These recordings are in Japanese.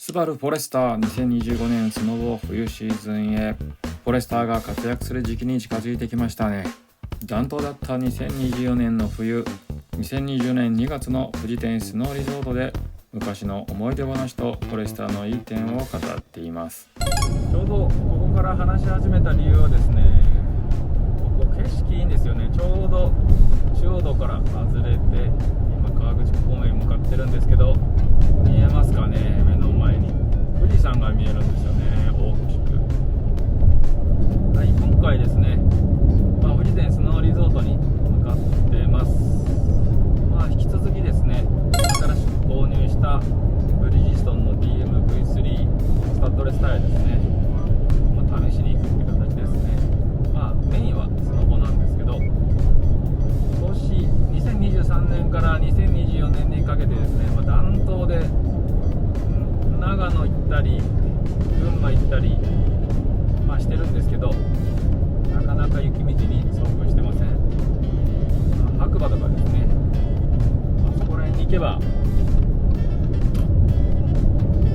スバルフォレスター2025年スノボ冬シーズンへ。フォレスターが活躍する時期に近づいてきましたね。暖冬だった2024年の冬、2020年2月の富士店スノーリゾートで昔の思い出話とフォレスターのいい点を語っています。ちょうどここから話し始めた理由はですね、ここ景色いいんですよね。ちょうど中央道から外れて今川口方面に向かってるんですけど、見えますかね。目の前に富士山が見えるんですよね、大きく。はい、今回ですね、富士店スノーリゾートに向かってます。引き続きですね、新しく購入したブリヂストンの DMV3 スタッドレスタイヤですね、試しに行くって形ですね。メインはスノボなんですけど、今年2023年から2024年にかけてですね、暖冬で長野行ったり群馬行ったりしてるんですけど、なかなか雪道に遭遇してません。白馬とかですね、そこら辺に行けば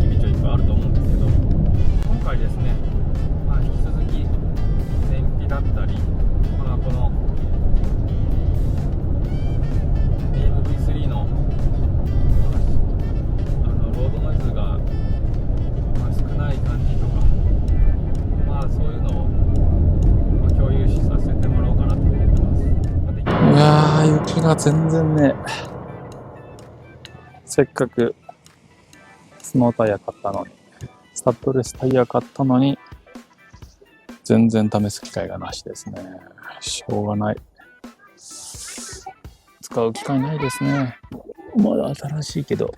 雪道はいっぱいあると思うんですけど、今回ですね、引き続き燃費だったり、この DMV3 のロードノイズが少ない感じとか、そういうのを共有させてもらおうかなと思ってます。いやー、雪が全然ね、せっかくスノータイヤ買ったのに、スタッドレスタイヤ買ったのに、全然試す機会がなしですね。しょうがない。使う機会ないですね。まだ新しいけど、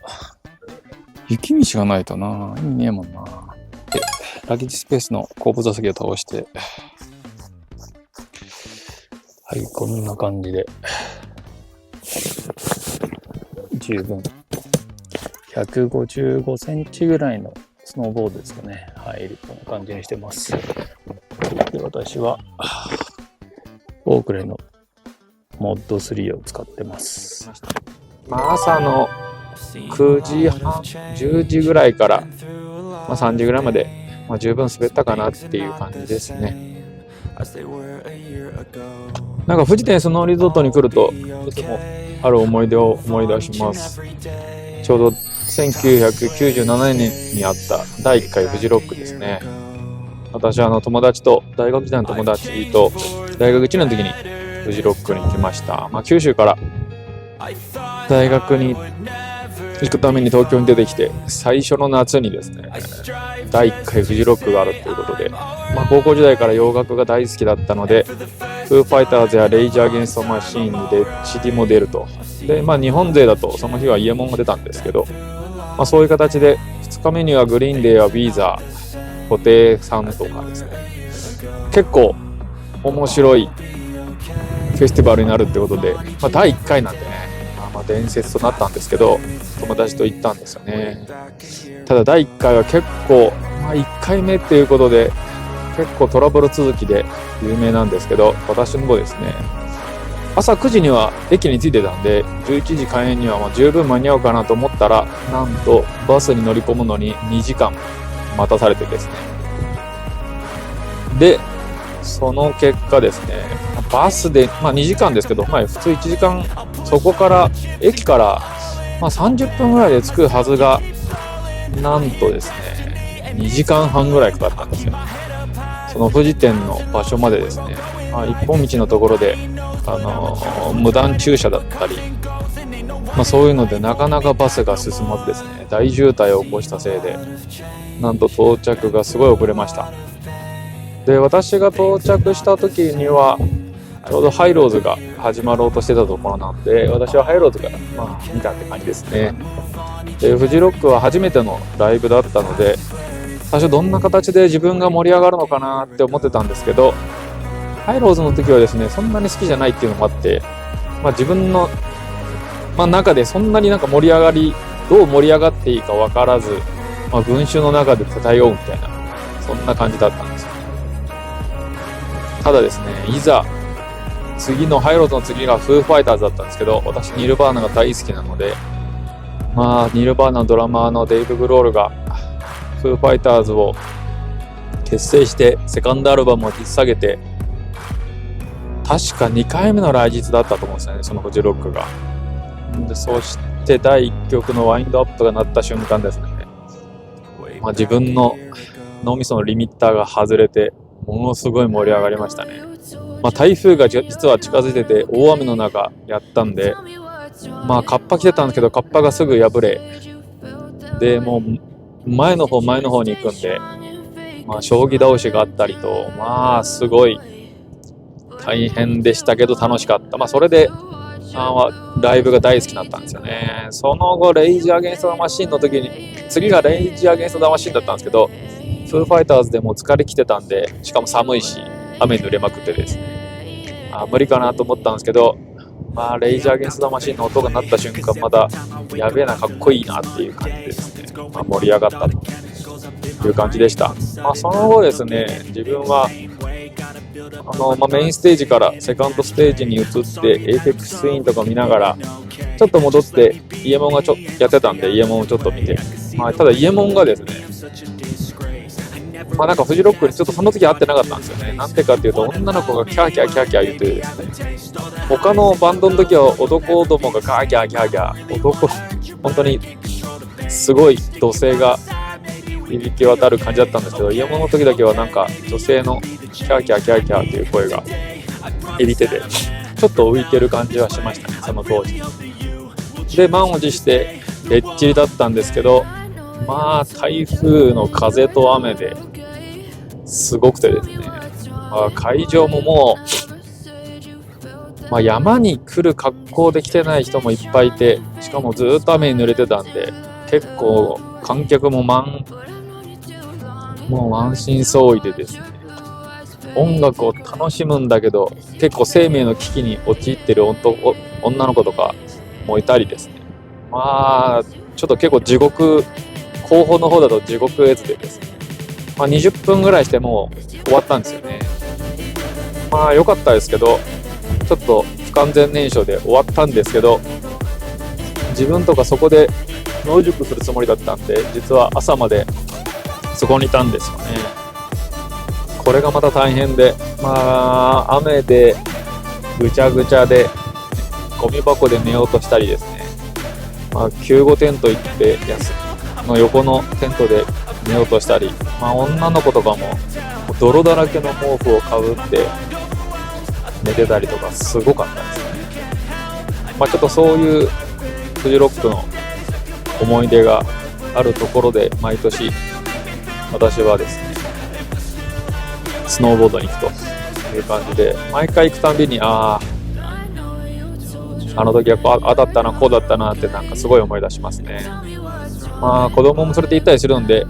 雪道がないとな、意味ねえもんな。で、ラゲージスペースの後部座席を倒して、はい、こんな感じで、十分155センチぐらいのスノーボードですかね。はい、こんな感じにしてます。で、私はオークレーのモッド3を使ってます。朝の9時半、10時ぐらいから、3時ぐらいまで、十分滑ったかなっていう感じですね。なんか富士店スノーリゾートに来るととてもある思い出を思い出します。ちょうど1997年にあった第1回フジロックですね。私は友達と大学時代の友達と大学1年の時にフジロックに行きました。九州から大学に行くために東京に出てきて、最初の夏にですね、第1回フジロックがあるということで、高校時代から洋楽が大好きだったので、フーファイターズやレイジャー・アゲンスト・マシーンにCD も出ると。で、日本勢だとその日はイエモンが出たんですけど、そういう形で2日目にはグリーンデーやウィーザー、布袋さんとかですね、結構面白いフェスティバルになるってことで、第1回なんでね、伝説となったんですけど、友達と行ったんですよね。ただ第1回は結構、1回目っていうことで結構トラブル続きで有名なんですけど、私もですね、朝9時には駅に着いてたんで、11時開園には十分間に合うかなと思ったら、なんとバスに乗り込むのに2時間待たされてですね。で、その結果ですね、バスで、2時間ですけど、普通1時間、そこから駅から30分ぐらいで着くはずが、なんとですね、2時間半ぐらいかかったんですよ。その富士店の場所までですね、一本道のところで、無断駐車だったり、そういうのでなかなかバスが進まずですね、大渋滞を起こしたせいで、なんと到着がすごい遅れました。で、私が到着した時にはちょうどハイローズが始まろうとしてたところなので、私はハイローズから見たって感じですね。で、フジロックは初めてのライブだったので、最初どんな形で自分が盛り上がるのかなって思ってたんですけど、ハイローズの時はですね、そんなに好きじゃないっていうのもあって、自分の、中でそんなに盛り上がり、どう盛り上がっていいか分からず、群衆の中で漂うみたいな、そんな感じだったんですよ。ただですね、いざ次のハイローズの次がフーファイターズだったんですけど、私ニルバーナが大好きなので、ニルバーナのドラマーのデイブ・グロールがフーファイターズを結成してセカンドアルバムを引っ提げて、確か2回目の来日だったと思うんですよね、そのフジロックが。でそして第1曲のワインドアップが鳴った瞬間ですね、自分の脳みそのリミッターが外れてものすごい盛り上がりましたね。台風が実は近づいてて大雨の中やったんで、カッパ着てたんですけど、カッパがすぐ破れで、もう前の方に行くんで、将棋倒しがあったりと、すごい大変でしたけど楽しかった。それでライブが大好きになったんですよね。その後レイジアゲンストマシンの時に、次がレイジアゲンストマシンだったんですけど、フーファイターズでも疲れきてたんで、しかも寒いし雨に濡れまくってですね、無理かなと思ったんですけど、レイジアゲンストマシンの音が鳴った瞬間、またやべえな、かっこいいなっていう感じでですね、盛り上がったという感じでした。その後ですね、自分はメインステージからセカンドステージに移ってエイペックスツインとか見ながら、ちょっと戻ってイエモンがやってたんでイエモンをちょっと見て、ただイエモンがですね、なんかフジロックにちょっとその時会ってなかったんですよね。なんてかっていうと、女の子がキャーキャーキャーキャー言ってですね、他のバンドの時は男どもがガーキャーキャーキャー、本当にすごい土星が響き渡る感じだったんですけど、イエモンの時だけはなんか女性のキャーキャーキャーキャーっていう声が響いてて、ちょっと浮いてる感じはしましたね、その当時で。満を持してレッチリだったんですけど、台風の風と雨ですごくてですね、会場ももう、山に来る格好で来てない人もいっぱいいて、しかもずっと雨に濡れてたんで、結構観客も満身創痍でですね、音楽を楽しむんだけど結構生命の危機に陥ってる女の子とかもいたりですね、ちょっと結構地獄、後方の方だと地獄絵図でですね、20分ぐらいしてもう終わったんですよね。良かったですけど、ちょっと不完全燃焼で終わったんですけど、自分とかそこで野宿するつもりだったんで、実は朝までそこにいたんですよね。これがまた大変で、雨でぐちゃぐちゃでゴミ箱で寝ようとしたりですね、救護テント行っての横のテントで寝ようとしたり、女の子とかも泥だらけの毛布をかぶって寝てたりとかすごかったですね。ちょっとそういうフジロックの思い出があるところで、毎年私はですねスノーボードに行くという感じで、毎回行くたびにあの時はああだったなこうだったなってなんかすごい思い出しますね。子供も連れて行ったりするんで、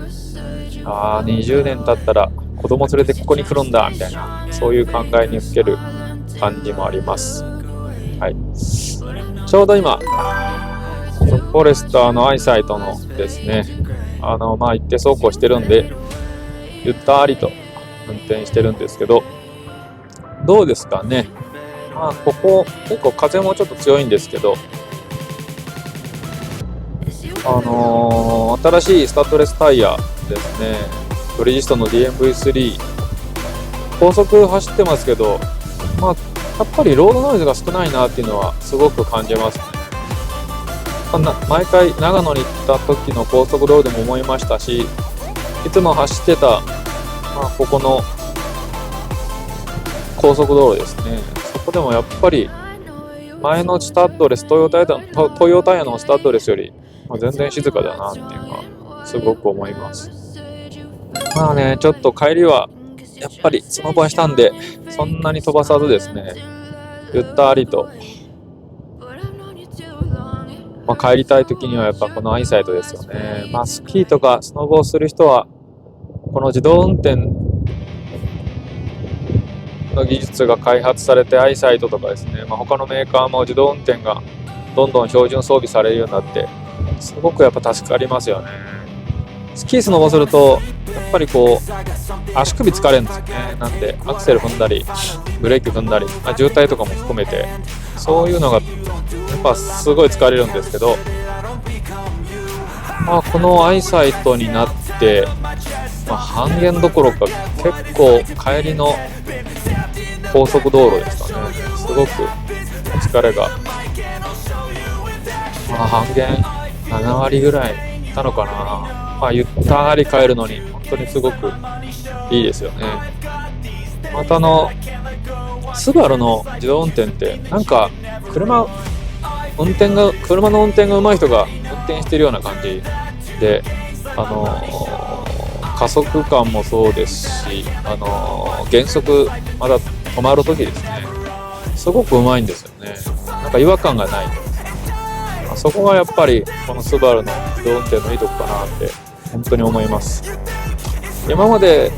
20年経ったら子供連れてここに来るんだみたいな、そういう考えにふける感じもあります。ちょうど今フォレスターのアイサイトのですね、一定走行してるんでゆったりと運転してるんですけど、どうですかね。ここ結構風もちょっと強いんですけど、新しいスタッドレスタイヤですね、ブリヂストンの DMV3 高速走ってますけど、やっぱりロードノイズが少ないなっていうのはすごく感じますね。毎回長野に行った時の高速道路でも思いましたし、いつも走ってた、ここの高速道路ですね、そこでもやっぱり前のスタッドレス、トヨタイヤのスタッドレスより全然静かだなっていうのはすごく思います。ちょっと帰りはやっぱりスノボしたんで、そんなに飛ばさずですね、ゆったりと、帰りたい時にはやっぱこのアイサイトですよね。スキーとかスノボをする人はこの自動運転の技術が開発されて、アイサイトとかですね、他のメーカーも自動運転がどんどん標準装備されるようになって、すごくやっぱ助かりますよね。スキースノボするとやっぱり足首疲れるんですよね。なんでアクセル踏んだりブレーキ踏んだり、渋滞とかも含めてそういうのがやっぱすごい疲れるんですけど、このアイサイトになって、半減どころか結構帰りの高速道路ですかね、すごくお疲れが、半減7割ぐらいいたのかな。ゆったり帰るのに本当にすごくいいですよね。またスバルの自動運転ってなんか車の運転が上手い人が運転してるような感じで、加速感もそうですし、減速まだ止まる時ですね、すごく上手いんですよね。なんか違和感がない。そこがやっぱりこのスバルの自動運転のいいとこかなって本当に思います。今まで、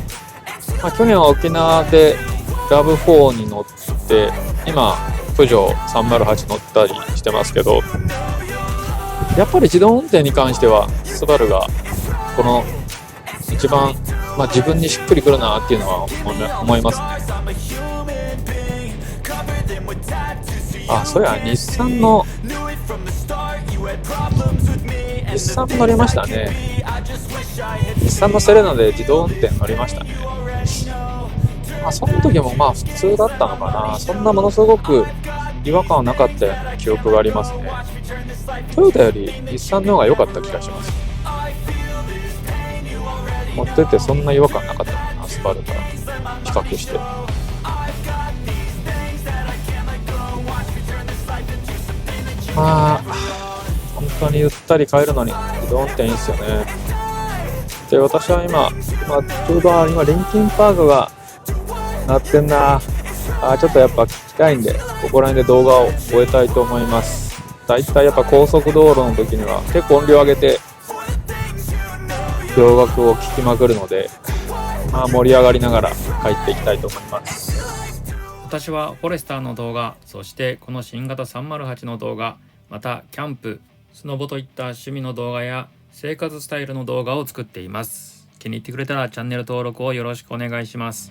去年は沖縄でラブ4に乗って今プジョー308乗ったりしてますけど、やっぱり自動運転に関してはスバルがこの一番、自分にしっくりくるなっていうのは思いますね。そうや日産乗りましたね。日産のセレナで自動運転乗りましたね。その時も普通だったのかな。そんなものすごく違和感はなかったような記憶がありますね。トヨタより日産の方が良かった気がします。持っててそんな違和感なかったのかな、スバルから比較して。本当にゆったり帰るのに自動運転いいっすよね。で、私は今ちょうど今リンキンパークがなってんな。ちょっとやっぱ聞きたいんで、ここら辺で動画を終えたいと思います。だいたいやっぱ高速道路の時には結構音量上げて洋楽を聴きまくるので、盛り上がりながら帰っていきたいと思います。私はフォレスターの動画、そしてこの新型308の動画、またキャンプ、スノボといった趣味の動画や生活スタイルの動画を作っています。気に入ってくれたらチャンネル登録をよろしくお願いします。